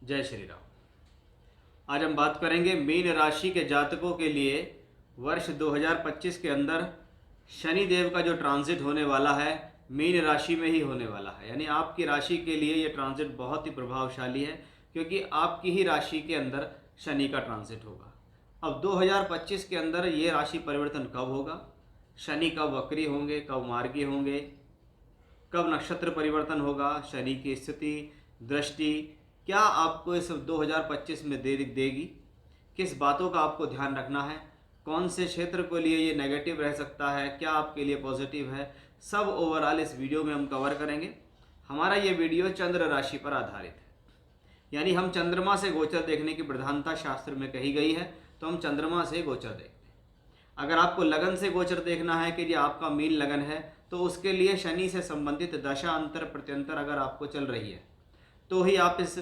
जय श्री राम। आज हम बात करेंगे मीन राशि के जातकों के लिए वर्ष 2025 के अंदर शनि देव का जो ट्रांजिट होने वाला है मीन राशि में ही होने वाला है। यानी आपकी राशि के लिए ये ट्रांजिट बहुत ही प्रभावशाली है, क्योंकि आपकी ही राशि के अंदर शनि का ट्रांजिट होगा। अब 2025 के अंदर ये राशि परिवर्तन कब होगा, शनि कब वक्री होंगे, कब मार्गी होंगे, कब नक्षत्र परिवर्तन होगा, शनि की स्थिति दृष्टि क्या आपको इस 2025 में देगी, किस बातों का आपको ध्यान रखना है, कौन से क्षेत्र के लिए ये नेगेटिव रह सकता है, क्या आपके लिए पॉजिटिव है, सब ओवरऑल इस वीडियो में हम कवर करेंगे। हमारा ये वीडियो चंद्र राशि पर आधारित है, यानी हम चंद्रमा से गोचर देखने की प्रधानता शास्त्र में कही गई है, तो हम चंद्रमा से गोचर देखते हैं। अगर आपको लगन से गोचर देखना है कि ये आपका मीन लगन है, तो उसके लिए शनि से संबंधित दशा अंतर प्रत्यंतर अगर आपको चल रही है तो ही आप इस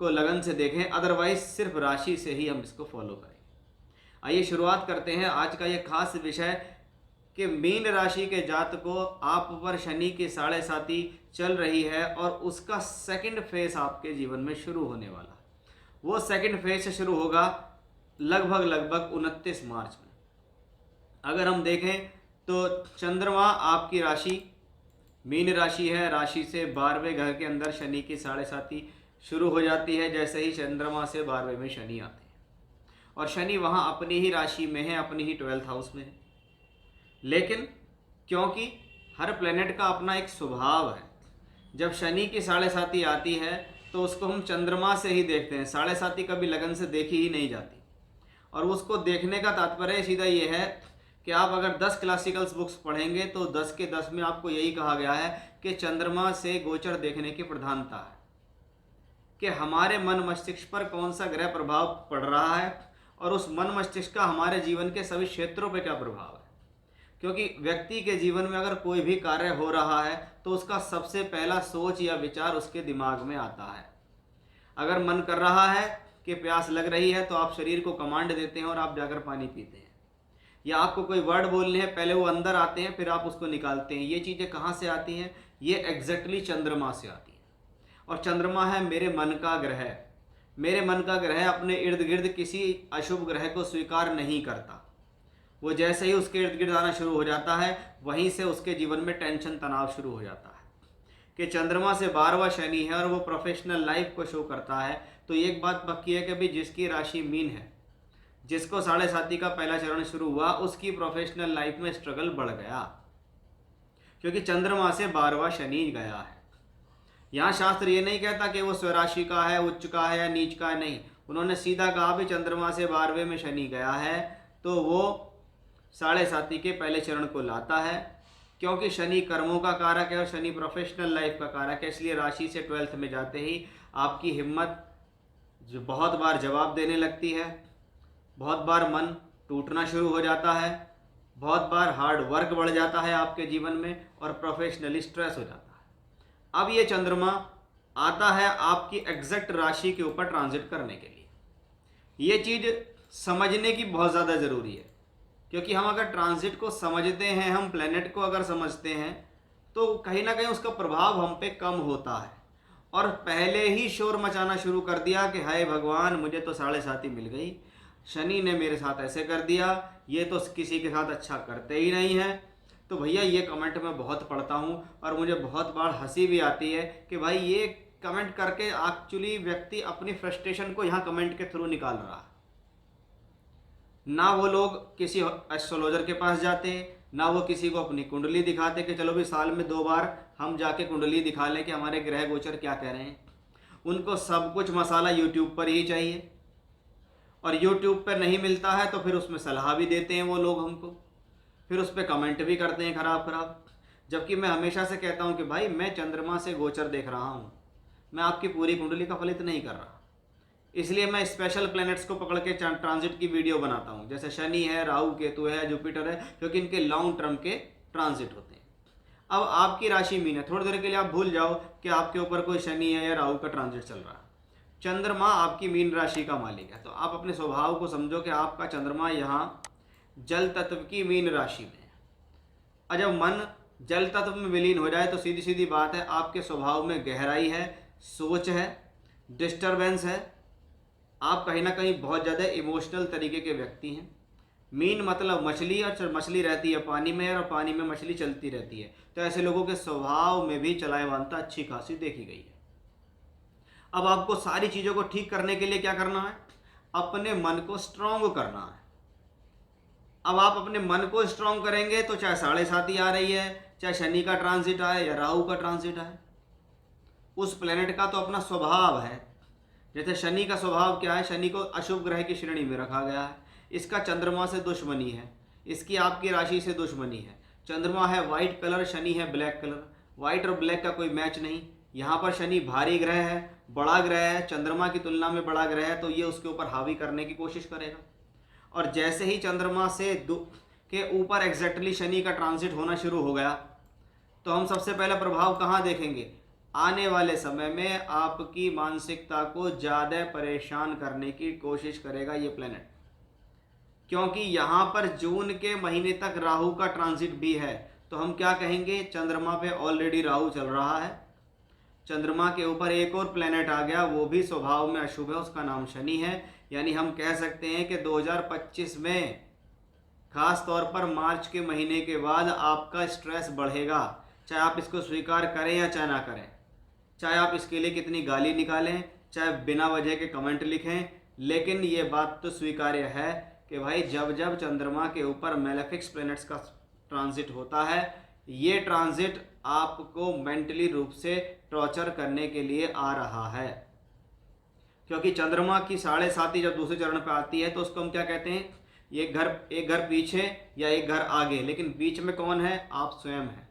को लगन से देखें, अदरवाइज सिर्फ राशि से ही हम इसको फॉलो करें। आइए शुरुआत करते हैं आज का ये खास विषय कि मीन राशि के जातकों आप पर शनि की 7.5 चल रही है और उसका सेकंड फेज आपके जीवन में शुरू होने वाला है। वो सेकंड फेज से शुरू होगा लगभग 29 मार्च में। अगर हम देखें तो चंद्रमा आपकी राशि मीन राशि है, राशि से 12वें घर के अंदर शनि की 7.5 शुरू हो जाती है। जैसे ही चंद्रमा से 12वें में शनि आते हैं और शनि वहाँ अपनी ही राशि में है, अपनी ही 12th हाउस में है। लेकिन क्योंकि हर प्लेनेट का अपना एक स्वभाव है, जब शनि की 7.5 आती है तो उसको हम चंद्रमा से ही देखते हैं। 7.5 कभी लगन से देखी ही नहीं जाती, और उसको देखने का तात्पर्य सीधा ये है कि आप अगर 10 क्लासिकल्स बुक्स पढ़ेंगे तो 10 के 10 में आपको यही कहा गया है कि चंद्रमा से गोचर देखने की प्रधानता है कि हमारे मन मस्तिष्क पर कौन सा ग्रह प्रभाव पड़ रहा है और उस मन मस्तिष्क का हमारे जीवन के सभी क्षेत्रों पर क्या प्रभाव है। क्योंकि व्यक्ति के जीवन में अगर कोई भी कार्य हो रहा है तो उसका सबसे पहला सोच या विचार उसके दिमाग में आता है। अगर मन कर रहा है कि प्यास लग रही है तो आप शरीर को कमांड देते हैं और आप जाकर पानी पीते हैं, या आपको कोई वर्ड बोलने हैं पहले वो अंदर आते हैं फिर आप उसको निकालते हैं। ये चीज़ें कहाँ से आती हैं? ये एग्जैक्टली चंद्रमा से आती हैं। और चंद्रमा है मेरे मन का ग्रह। मेरे मन का ग्रह अपने इर्द गिर्द किसी अशुभ ग्रह को स्वीकार नहीं करता। वो जैसे ही उसके इर्द गिर्द आना शुरू हो जाता है वहीं से उसके जीवन में टेंशन तनाव शुरू हो जाता है कि चंद्रमा से 12वां शनि है और वो प्रोफेशनल लाइफ को शो करता है। तो एक बात पक्की है कि भाई जिसकी राशि मीन है, जिसको 7.5 का पहला चरण शुरू हुआ, उसकी प्रोफेशनल लाइफ में स्ट्रगल बढ़ गया, क्योंकि चंद्रमा से 12वां शनि गया है। यहाँ शास्त्र ये नहीं कहता कि वो स्वराशि का है, उच्च का है या नीच का है, नहीं। उन्होंने सीधा कहा भी चंद्रमा से 12वें में शनि गया है तो वो 7.5 के पहले चरण को लाता है, क्योंकि शनि कर्मों का कारक है और शनि प्रोफेशनल लाइफ का कारक है। इसलिए राशि से 12th में जाते ही आपकी हिम्मत जो बहुत बार जवाब देने लगती है, बहुत बार मन टूटना शुरू हो जाता है, बहुत बार हार्ड वर्क बढ़ जाता है आपके जीवन में और प्रोफेशनली स्ट्रेस हो जाता है। अब ये चंद्रमा आता है आपकी एग्जैक्ट राशि के ऊपर ट्रांजिट करने के लिए। ये चीज़ समझने की बहुत ज़्यादा ज़रूरी है, क्योंकि हम अगर ट्रांजिट को समझते हैं, हम प्लेनेट को अगर समझते हैं तो कहीं ना कहीं उसका प्रभाव हम पे कम होता है। और पहले ही शोर मचाना शुरू कर दिया कि हाय भगवान, मुझे तो 7.5 मिल गई, शनि ने मेरे साथ ऐसे कर दिया, ये तो किसी के साथ अच्छा करते ही नहीं है। तो भैया ये कमेंट मैं बहुत पढ़ता हूँ और मुझे बहुत बार हंसी भी आती है कि भाई ये कमेंट करके एक्चुअली व्यक्ति अपनी फ्रस्ट्रेशन को यहाँ कमेंट के थ्रू निकाल रहा है। ना वो लोग किसी एस्ट्रोलॉजर के पास जाते, ना वो किसी को अपनी कुंडली दिखाते कि चलो भी साल में 2 बार हम जाके कुंडली दिखा लें कि हमारे ग्रह गोचर क्या कह रहे हैं। उनको सब कुछ मसाला यूट्यूब पर ही चाहिए, और यूट्यूब पर नहीं मिलता है तो फिर उसमें सलाह भी देते हैं वो लोग हमको, फिर उस पर कमेंट भी करते हैं खराब खराब। जबकि मैं हमेशा से कहता हूँ कि भाई मैं चंद्रमा से गोचर देख रहा हूँ, मैं आपकी पूरी कुंडली का फलित नहीं कर रहा। इसलिए मैं स्पेशल प्लैनेट्स को पकड़ के ट्रांजिट की वीडियो बनाता हूँ, जैसे शनि है, राहु केतु है, जुपिटर है, क्योंकि इनके लॉन्ग टर्म के ट्रांजिट होते हैं। अब आपकी राशि मीन है, थोड़ी देर के लिए आप भूल जाओ कि आपके ऊपर कोई शनि है या राहु का ट्रांजिट चल रहा है। चंद्रमा आपकी मीन राशि का मालिक है, तो आप अपने स्वभाव को समझो कि आपका चंद्रमा यहाँ जल तत्व की मीन राशि में है। और जब मन जल तत्व में विलीन हो जाए तो सीधी सीधी बात है आपके स्वभाव में गहराई है, सोच है, डिस्टरबेंस है, आप कहीं ना कहीं बहुत ज़्यादा इमोशनल तरीके के व्यक्ति हैं। मीन मतलब मछली, और मछली रहती है पानी में और पानी में मछली चलती रहती है, तो ऐसे लोगों के स्वभाव में भी चलायवानता अच्छी खासी देखी गई है। अब आपको सारी चीज़ों को ठीक करने के लिए क्या करना है? अपने मन को स्ट्रांग करना है। अब आप अपने मन को स्ट्रांग करेंगे तो चाहे 7.5 आ रही है, चाहे शनि का ट्रांजिट आए या राहु का ट्रांजिट आए, उस प्लेनेट का तो अपना स्वभाव है। जैसे शनि का स्वभाव क्या है? शनि को अशुभ ग्रह की श्रेणी में रखा गया है। इसका चंद्रमा से दुश्मनी है, इसकी आपकी राशि से दुश्मनी है। चंद्रमा है वाइट कलर, शनि है ब्लैक कलर। वाइट और ब्लैक का कोई मैच नहीं। यहाँ पर शनि भारी ग्रह है, बड़ा ग्रह है, चंद्रमा की तुलना में बड़ा ग्रह है, तो ये उसके ऊपर हावी करने की कोशिश करेगा। और जैसे ही चंद्रमा से के ऊपर एग्जैक्टली शनि का ट्रांजिट होना शुरू हो गया, तो हम सबसे पहला प्रभाव कहाँ देखेंगे? आने वाले समय में आपकी मानसिकता को ज़्यादा परेशान करने की कोशिश करेगा ये प्लेनेट, क्योंकि यहाँ पर जून के महीने तक राहु का ट्रांजिट भी है। तो हम क्या कहेंगे? चंद्रमा पे ऑलरेडी राहु चल रहा है, चंद्रमा के ऊपर एक और प्लेनेट आ गया, वो भी स्वभाव में अशुभ है, उसका नाम शनि है। यानी हम कह सकते हैं कि 2025 में खास तौर पर मार्च के महीने के बाद आपका स्ट्रेस बढ़ेगा, चाहे आप इसको स्वीकार करें या चाहे ना करें, चाहे आप इसके लिए कितनी गाली निकालें, चाहे बिना वजह के कमेंट लिखें, लेकिन ये बात तो स्वीकार्य है कि भाई जब जब चंद्रमा के ऊपर मेलेफिक्स प्लैनेट्स का ट्रांजिट होता है, ये ट्रांजिट आपको मेंटली रूप से टॉर्चर करने के लिए आ रहा है। क्योंकि चंद्रमा की 7.5 जब दूसरे चरण पर आती है तो उसको हम क्या कहते हैं? एक घर पीछे या एक घर आगे, लेकिन बीच में कौन है? आप स्वयं हैं।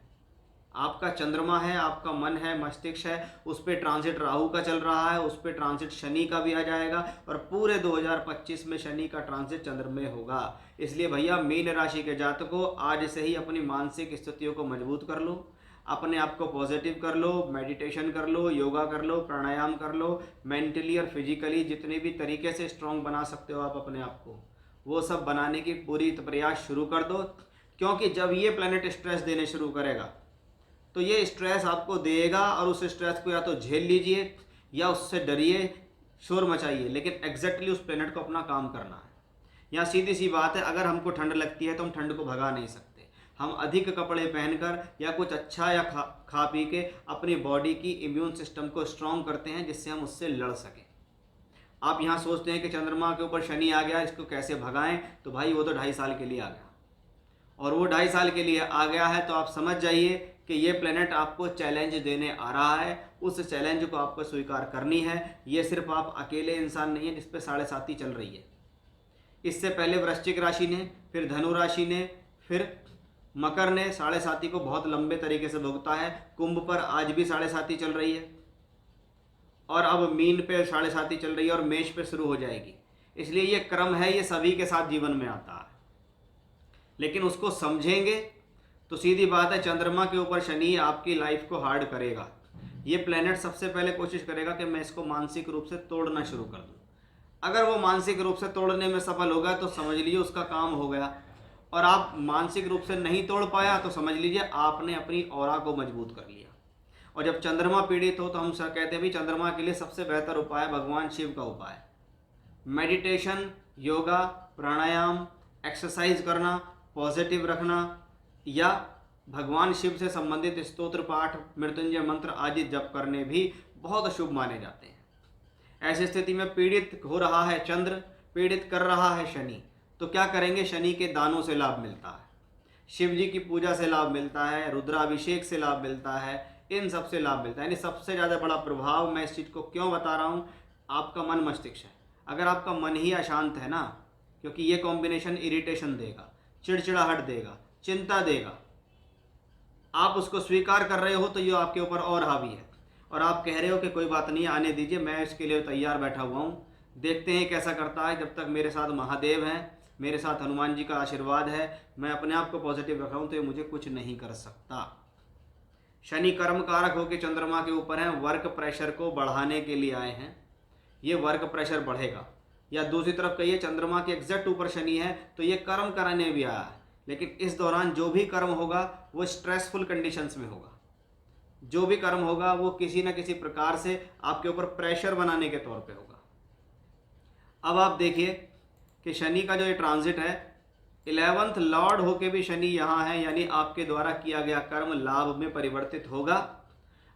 आपका चंद्रमा है, आपका मन है, मस्तिष्क है, उस पर ट्रांजिट राहु का चल रहा है, उस पर ट्रांजिट शनि का भी आ जाएगा, और पूरे 2025 में शनि का ट्रांजिट चंद्र में होगा। इसलिए भैया मीन राशि के जातकों, आज से ही अपनी मानसिक स्थितियों को मजबूत कर लो, अपने आप को पॉजिटिव कर लो, मेडिटेशन कर लो, योगा कर लो, प्राणायाम कर लो, मेंटली और फिजिकली जितने भी तरीके से स्ट्रांग बना सकते हो आप अपने आप को, वो सब बनाने की पूरी प्रयास शुरू कर दो। क्योंकि जब ये प्लैनेट स्ट्रेस देने शुरू करेगा तो ये स्ट्रेस आपको देगा, और उस स्ट्रेस को या तो झेल लीजिए या उससे डरिए, शोर मचाइए, लेकिन एग्जैक्टली उस प्लैनेट को अपना काम करना है। यहाँ सीधी सी बात है, अगर हमको ठंड लगती है तो हम ठंड को भगा नहीं सकते। हम अधिक कपड़े पहनकर या कुछ अच्छा या खा पी के अपनी बॉडी की इम्यून सिस्टम को स्ट्रॉन्ग करते हैं, जिससे हम उससे लड़ सकें। आप यहाँ सोचते हैं कि चंद्रमा के ऊपर शनि आ गया, इसको कैसे भगाएं? तो भाई वो तो 2.5 साल के लिए आ गया, और वो 2.5 साल के लिए आ गया है तो आप समझ जाइए कि ये प्लेनेट आपको चैलेंज देने आ रहा है। उस चैलेंज को आपको स्वीकार करनी है। ये सिर्फ आप अकेले इंसान नहीं है जिस पे 7.5 चल रही है। इससे पहले वृश्चिक राशि ने, फिर धनु राशि ने, फिर मकर ने 7.5 को बहुत लंबे तरीके से भुगता है। कुंभ पर आज भी 7.5 चल रही है, और अब मीन पे 7.5 चल रही है, और मेष पे शुरू हो जाएगी। इसलिए ये क्रम है, ये सभी के साथ जीवन में आता है, लेकिन उसको समझेंगे तो सीधी बात है, चंद्रमा के ऊपर शनि आपकी लाइफ को हार्ड करेगा। ये प्लेनेट सबसे पहले कोशिश करेगा कि मैं इसको मानसिक रूप से तोड़ना शुरू कर दूं। अगर वो मानसिक रूप से तोड़ने में सफल होगा तो समझ लीजिए उसका काम हो गया, और आप मानसिक रूप से नहीं तोड़ पाया तो समझ लीजिए आपने अपनी ऑरा को मजबूत कर लिया। और जब चंद्रमा पीड़ित हो तो हम सर कहते हैं भी चंद्रमा के लिए सबसे बेहतर उपाय भगवान शिव का उपाय, मेडिटेशन, योगा, प्राणायाम, एक्सरसाइज करना, पॉजिटिव रखना, या भगवान शिव से संबंधित स्तोत्र पाठ, मृत्युंजय मंत्र आदि जप करने भी बहुत शुभ माने जाते हैं। ऐसी स्थिति में पीड़ित हो रहा है चंद्र, पीड़ित कर रहा है शनि, तो क्या करेंगे? शनि के दानों से लाभ मिलता है, शिव जी की पूजा से लाभ मिलता है, रुद्राभिषेक से लाभ मिलता है, इन सब से लाभ मिलता है। यानी सबसे ज़्यादा बड़ा प्रभाव, मैं इस चीज़ को क्यों बता रहा हूँ, आपका मन मस्तिष्क है। अगर आपका मन ही अशांत है ना, क्योंकि ये कॉम्बिनेशन इरिटेशन देगा, चिड़चिड़ाहट देगा, चिंता देगा, आप उसको स्वीकार कर रहे हो तो ये आपके ऊपर और हावी है, और आप कह रहे हो कि कोई बात नहीं, आने दीजिए, मैं इसके लिए तैयार बैठा हुआ हूँ, देखते हैं कैसा करता है। जब तक मेरे साथ महादेव हैं, मेरे साथ हनुमान जी का आशीर्वाद है, मैं अपने आप को पॉजिटिव रख रहा हूँ, तो ये मुझे कुछ नहीं कर सकता। शनि कर्म कारक होकर चंद्रमा के ऊपर हैं, वर्क प्रेशर को बढ़ाने के लिए आए हैं, ये वर्क प्रेशर बढ़ेगा। या दूसरी तरफ कहिए चंद्रमा के एग्जैक्ट ऊपर शनि है तो ये कर्म कराने भी आया है, लेकिन इस दौरान जो भी कर्म होगा वो स्ट्रेसफुल कंडीशंस में होगा। जो भी कर्म होगा वो किसी न किसी प्रकार से आपके ऊपर प्रेशर बनाने के तौर पे होगा। अब आप देखिए कि शनि का जो ये ट्रांजिट है, 11th लॉर्ड होके भी शनि यहाँ है, यानी आपके द्वारा किया गया कर्म लाभ में परिवर्तित होगा।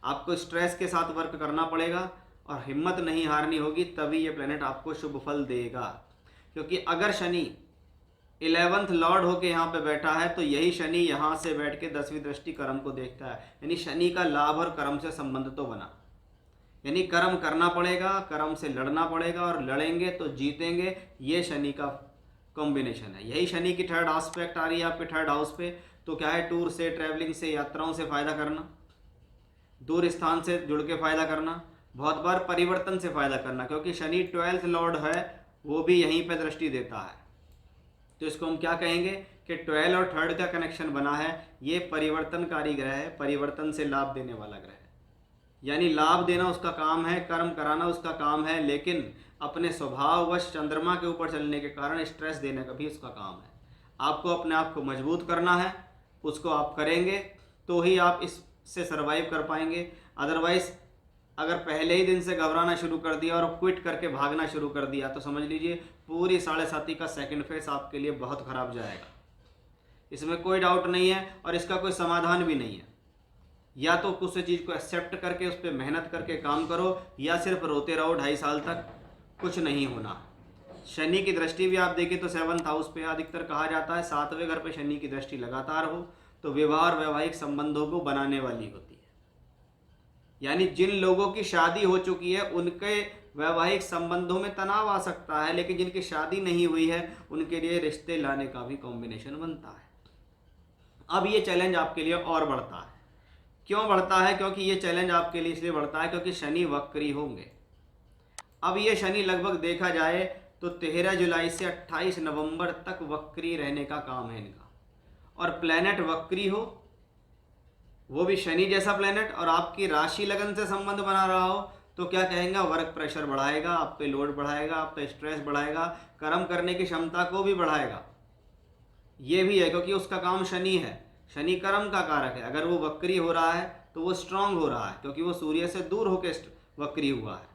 आपको स्ट्रेस के साथ वर्क करना पड़ेगा और हिम्मत नहीं हारनी होगी, तभी ये प्लेनेट आपको शुभ फल देगा। क्योंकि अगर शनि 11th लॉर्ड होके यहाँ पे बैठा है तो यही शनि यहाँ से बैठ के 10वीं दृष्टि कर्म को देखता है, यानी शनि का लाभ और कर्म से संबंध तो बना। यानी कर्म करना पड़ेगा, कर्म से लड़ना पड़ेगा और लड़ेंगे तो जीतेंगे, ये शनि का कॉम्बिनेशन है। यही शनि की थर्ड आस्पेक्ट आ रही है आपके थर्ड हाउस पे। तो क्या है, टूर से, ट्रैवलिंग से, यात्राओं से फ़ायदा करना, दूर स्थान से जुड़ के फ़ायदा करना, बहुत बार परिवर्तन से फ़ायदा करना, क्योंकि शनि 12th लॉर्ड है, वो भी यहीं पे दृष्टि देता है। तो इसको हम क्या कहेंगे कि 12 और 3rd का कनेक्शन बना है, ये परिवर्तनकारी ग्रह है, परिवर्तन से लाभ देने वाला ग्रह है। यानी लाभ देना उसका काम है, कर्म कराना उसका काम है, लेकिन अपने स्वभाववश चंद्रमा के ऊपर चलने के कारण स्ट्रेस देने का भी उसका काम है। आपको अपने आप को मजबूत करना है, उसको आप करेंगे तो ही आप इससे सर्वाइव कर पाएंगे। अदरवाइज अगर पहले ही दिन से घबराना शुरू कर दिया और क्विट करके भागना शुरू कर दिया तो समझ लीजिए पूरी 7.5 का सेकंड फेस आपके लिए बहुत ख़राब जाएगा। इसमें कोई डाउट नहीं है और इसका कोई समाधान भी नहीं है। या तो उस चीज़ को एक्सेप्ट करके उस पर मेहनत करके काम करो, या सिर्फ रोते रहो 2.5 साल तक, कुछ नहीं होना। शनि की दृष्टि भी आप देखिए तो 7th हाउस पे अधिकतर कहा जाता है 7वें घर पे शनि की दृष्टि लगातार हो तो विवाह और वैवाहिक संबंधों को बनाने वाली होती है। यानी जिन लोगों की शादी हो चुकी है उनके वैवाहिक संबंधों में तनाव आ सकता है, लेकिन जिनकी शादी नहीं हुई है उनके लिए रिश्ते लाने का भी कॉम्बिनेशन बनता है। अब ये चैलेंज आपके लिए और बढ़ता है। क्यों बढ़ता है? क्योंकि ये चैलेंज आपके लिए इसलिए बढ़ता है क्योंकि शनि वक्री होंगे। अब ये शनि लगभग देखा जाए तो 13 जुलाई से 28 नवंबर तक वक्री रहने का काम है इनका। और प्लेनेट वक्री हो, वो भी शनि जैसा प्लेनेट, और आपकी राशि लगन से संबंध बना रहा हो तो क्या कहेंगे, वर्क प्रेशर बढ़ाएगा, आप पे लोड बढ़ाएगा, आप पे स्ट्रेस बढ़ाएगा, कर्म करने की क्षमता को भी बढ़ाएगा। ये भी है क्योंकि उसका काम शनि है, शनि कर्म का कारक है। अगर वो वक्री हो रहा है तो वो स्ट्रांग हो रहा है क्योंकि वो सूर्य से दूर होकर वक्री हुआ है।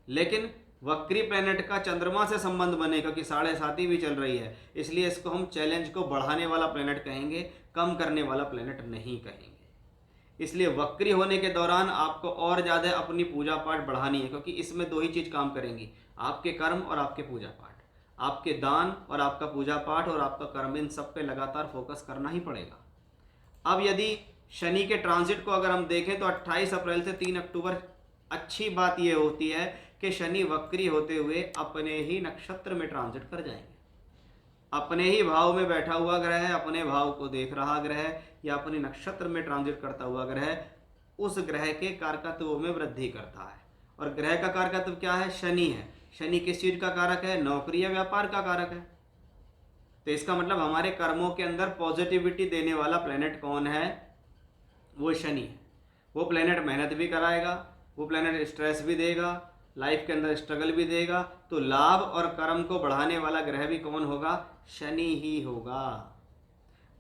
लेकिन वक्री प्लेनेट का चंद्रमा से संबंध बने क्योंकि 7.5 भी चल रही है, इसलिए इसको हम चैलेंज को बढ़ाने वाला प्लेनेट कहेंगे, कम करने वाला प्लेनेट नहीं कहेंगे। इसलिए वक्री होने के दौरान आपको और ज़्यादा अपनी पूजा पाठ बढ़ानी है, क्योंकि इसमें 2 ही चीज़ काम करेंगी, आपके कर्म और आपके पूजा पाठ। आपके दान और आपका पूजा पाठ और आपका कर्म, इन सब पे लगातार फोकस करना ही पड़ेगा। अब यदि शनि के ट्रांजिट को अगर हम देखें तो 28 अप्रैल से 3 अक्टूबर अच्छी बात यह होती है कि शनि वक्री होते हुए अपने ही नक्षत्र में ट्रांजिट कर जाएंगे। अपने ही भाव में बैठा हुआ ग्रह है, अपने भाव को देख रहा ग्रह है, या अपने नक्षत्र में ट्रांजिट करता हुआ ग्रह उस ग्रह के कारकत्व में वृद्धि करता है। और ग्रह का कारकत्व क्या है? शनि है। शनि किस चीज़ का कारक है? नौकरी या व्यापार का कारक है। तो इसका मतलब हमारे कर्मों के अंदर पॉजिटिविटी देने वाला प्लेनेट कौन है? वो शनि है। वो प्लेनेट मेहनत भी कराएगा, वो प्लेनेट स्ट्रेस भी देगा, लाइफ के अंदर स्ट्रगल भी देगा। तो लाभ और कर्म को बढ़ाने वाला ग्रह भी कौन होगा? शनि ही होगा।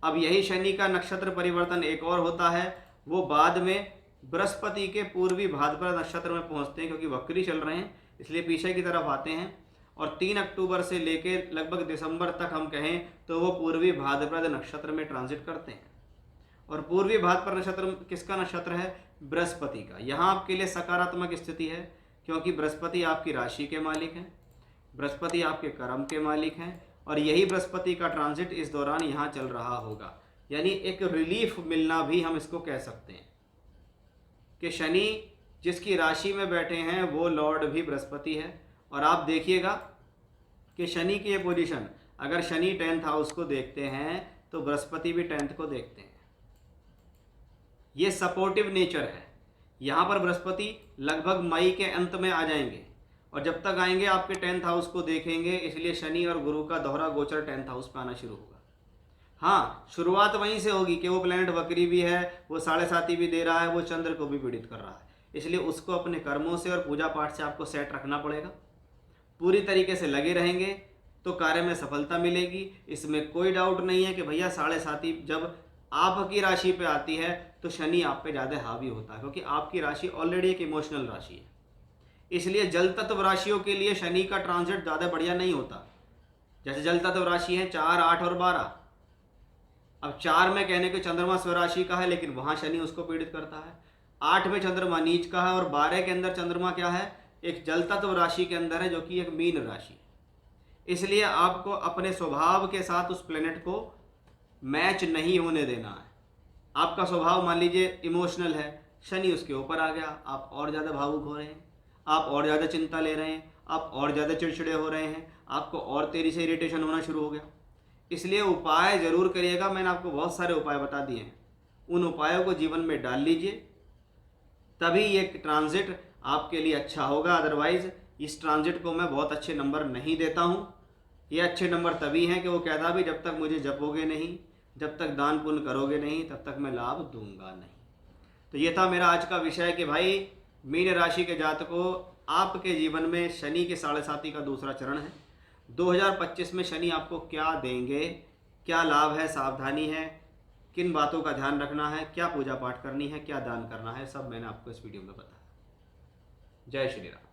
अब यही शनि का नक्षत्र परिवर्तन एक और होता है, वो बाद में बृहस्पति के पूर्वी भाद्रपद नक्षत्र में पहुंचते हैं, क्योंकि वक्री चल रहे हैं इसलिए पीछे की तरफ आते हैं। और 3 अक्टूबर से लेकर लगभग दिसंबर तक हम कहें तो वो पूर्वी भाद्रपद नक्षत्र में ट्रांजिट करते हैं। और पूर्वी भाद्रपद नक्षत्र किसका नक्षत्र है? बृहस्पति का। यहाँ आपके लिए सकारात्मक स्थिति है क्योंकि बृहस्पति आपकी राशि के मालिक हैं, बृहस्पति आपके कर्म के मालिक हैं, और यही बृहस्पति का ट्रांजिट इस दौरान यहाँ चल रहा होगा। यानी एक रिलीफ मिलना भी हम इसको कह सकते हैं कि शनि जिसकी राशि में बैठे हैं वो लॉर्ड भी बृहस्पति है। और आप देखिएगा कि शनि की ये पोजीशन, अगर शनि 10th हाउस को देखते हैं तो बृहस्पति भी 10th को देखते हैं। ये सपोर्टिव नेचर है। यहाँ पर बृहस्पति लगभग मई के अंत में आ जाएंगे, और जब तक आएंगे आपके 10th हाउस को देखेंगे, इसलिए शनि और गुरु का दोहरा गोचर 10th हाउस पे आना शुरू होगा। हाँ, शुरुआत वहीं से होगी कि वो प्लेनेट वक्री भी है, वो 7.5 भी दे रहा है, वो चंद्र को भी पीड़ित कर रहा है, इसलिए उसको अपने कर्मों से और पूजा पाठ से आपको सेट रखना पड़ेगा। पूरी तरीके से लगे रहेंगे तो कार्य में सफलता मिलेगी, इसमें कोई डाउट नहीं है कि भैया 7.5 जब आपकी राशि पे आती है तो शनि आप पे ज़्यादा हावी होता है, क्योंकि आपकी राशि ऑलरेडी एक इमोशनल राशि है। इसलिए जल तत्व राशियों के लिए शनि का ट्रांजिट ज़्यादा बढ़िया नहीं होता। जैसे जल तत्व राशि है 4, 8 और 12। अब 4 में कहने को चंद्रमा स्वराशि का है, लेकिन वहाँ शनि उसको पीड़ित करता है। 8 में चंद्रमा नीच का है और 12 के अंदर चंद्रमा क्या है, एक जल तत्व राशि के अंदर है, जो कि एक मीन राशि है। इसलिए आपको अपने स्वभाव के साथ उस प्लेनेट को मैच नहीं होने देना है। आपका स्वभाव मान लीजिए इमोशनल है, शनि उसके ऊपर आ गया, आप और ज़्यादा भावुक हो रहे हैं, आप और ज़्यादा चिंता ले रहे हैं, आप और ज़्यादा चिड़चिड़े हो रहे हैं, आपको और तेज़ी से इरिटेशन होना शुरू हो गया। इसलिए उपाय ज़रूर करिएगा। मैंने आपको बहुत सारे उपाय बता दिए हैं, उन उपायों को जीवन में डाल लीजिए, तभी ये ट्रांजिट आपके लिए अच्छा होगा। अदरवाइज़ इस ट्रांजिट को मैं बहुत अच्छे नंबर नहीं देता हूँ। ये अच्छे नंबर तभी हैं कि वो कहता भी जब तक मुझे जपोगे नहीं, जब तक दान पुण्य करोगे नहीं, तब तक मैं लाभ दूंगा नहीं। तो ये था मेरा आज का विषय कि भाई मीन राशि के जातकों, आपके जीवन में शनि के 7.5 का दूसरा चरण है। 2025 में शनि आपको क्या देंगे, क्या लाभ है, सावधानी है, किन बातों का ध्यान रखना है, क्या पूजा पाठ करनी है, क्या दान करना है, सब मैंने आपको इस वीडियो में बताया। जय श्री राम।